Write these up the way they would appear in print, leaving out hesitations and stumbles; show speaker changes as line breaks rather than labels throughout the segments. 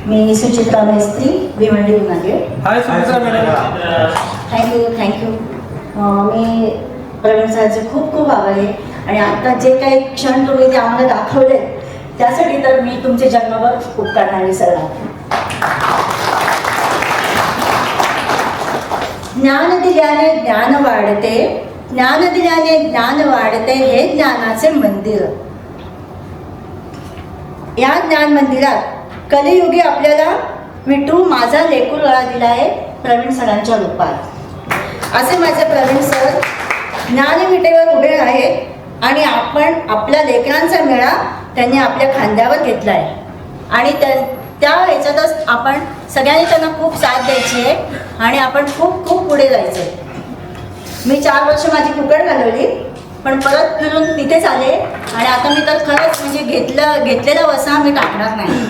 मी सुचित्रा मेस्त्री, भिवंडी नांदेड.
हाय Suchitra madam.
Thank you. मी प्रवीण सरांचे खूप खूप आभारी आहे आणि आता जे काही क्षण तुम्ही ते आम्हाला दाखवले त्यासाठी तर मी तुमचे जन्मभर उपकार नाही सर. ज्ञान दिल्याने ज्ञान वाढते, ज्ञान दिल्याने ज्ञान वाढते, हे ज्ञानाचे मंदिर. या ज्ञान मंदिरात कलियुगी आपल्याला विठू माझा लेकूरळा दिला आहे प्रवीण सरांच्या रूपात. असे माझे प्रवीण सर ज्ञानविटेवर उभे आहेत आणि आपण आपल्या लेकरांचा मेळा त्यांनी आपल्या खांद्यावर घेतला आहे आणि त्या ह्याच्यातच आपण सगळ्यांनी त्यांना खूप साथ द्यायची आहे आणि आपण खूप खूप पुढे जायचं आहे. मी 4 वर्ष माझी फुकट घालवली पण परत फिरून तिथेच आले आणि आता मी तर खरंच म्हणजे घेतलेला वसा मी टाकणार नाही.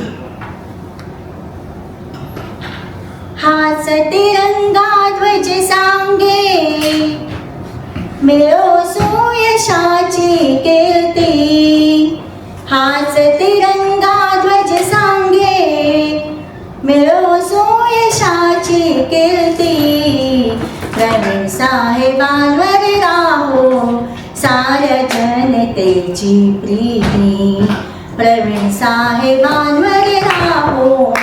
हाच तिरंगा ध्वज सांगे मिळो सुयशाची कीर्ती. हाच तिरंगा ध्वज सांगे मिळो सुयशाची कीर्ती. प्रवीण साहेबांवर राहो साऱ्या जनतेची प्रीती. प्रवीण साहेबांवर राहो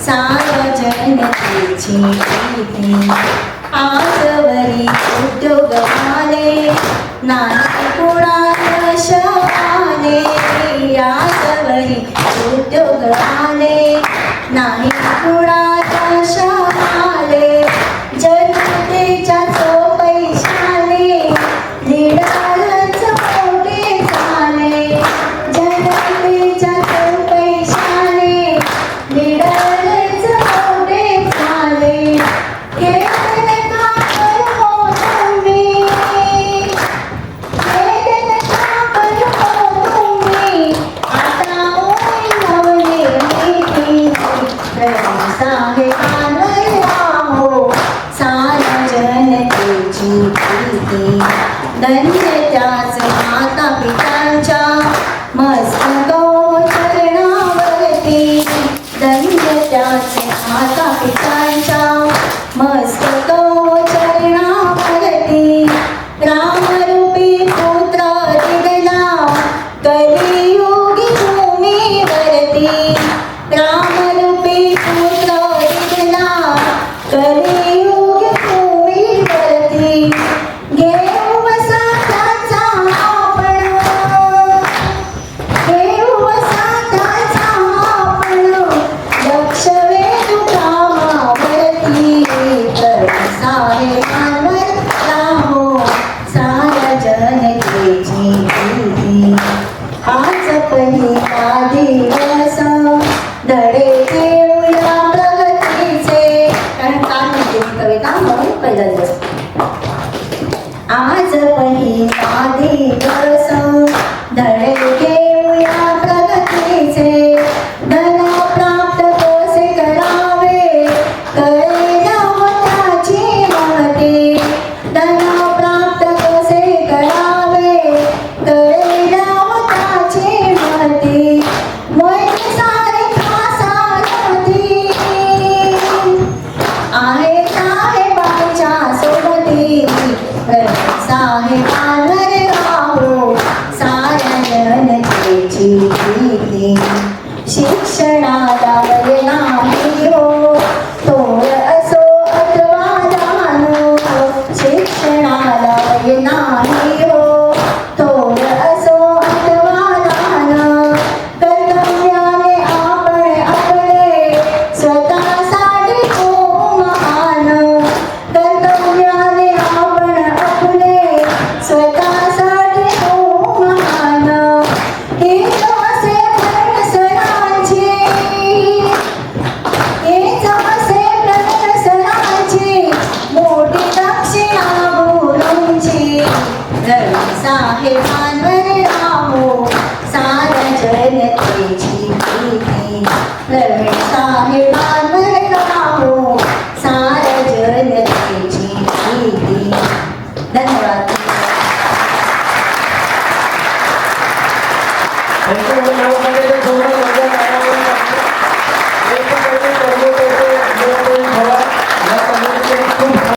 साऱ्या जनतेची प्रीती. आजवरी उद्योग आले नाही कुणाला शहाणे. आजवरी उद्योग आले नाही कुणाला शहाणे. जनतेच्या पैशाने निडालच मोठे झाले. जनतेच्या पैशाने निडालच मोठे झाले. धन्य त्याच माता पितांच्या मस्तको चरणावरती. धन्य त्याच माता पितांच्या मस्तको चरणावरती. रामरूपी पुत्र दिगला कलियुगी भूमीवरती. रामरूपी पुत्र दिगला कलियुगी भूमीवरती. आज पहिला दिवस धडे घेऊया प्रगतीचे. धन प्राप्त कसे करावे कळेना त्याची महती. धन प्राप्त कसे करावे कळेना त्याची महती. मोहिनी सारखा सारथी आहे साहेबांच्या सोबती. साहेबांवर राहो साऱ्या जनतेची प्रीती. शिक्षणाला वय नाही हो थोर असो अथवा दान. शिक्षणाला वय नाही हो थोर असो अथवा दान. कर्तव्याने आपण आपले स्वतःसाठी हो महान. कर्तव्याने आपण आपले स्वतःसाठी हो महान. हेच असे प्रवीण सरांचे. हेच असे प्रवीण सरांचे मोठी दक्षिणा गुरूंची. प्रवीण साहेबांवर राहो साऱ्या जनतेची प्रीती. प्रवीण साहेबांवर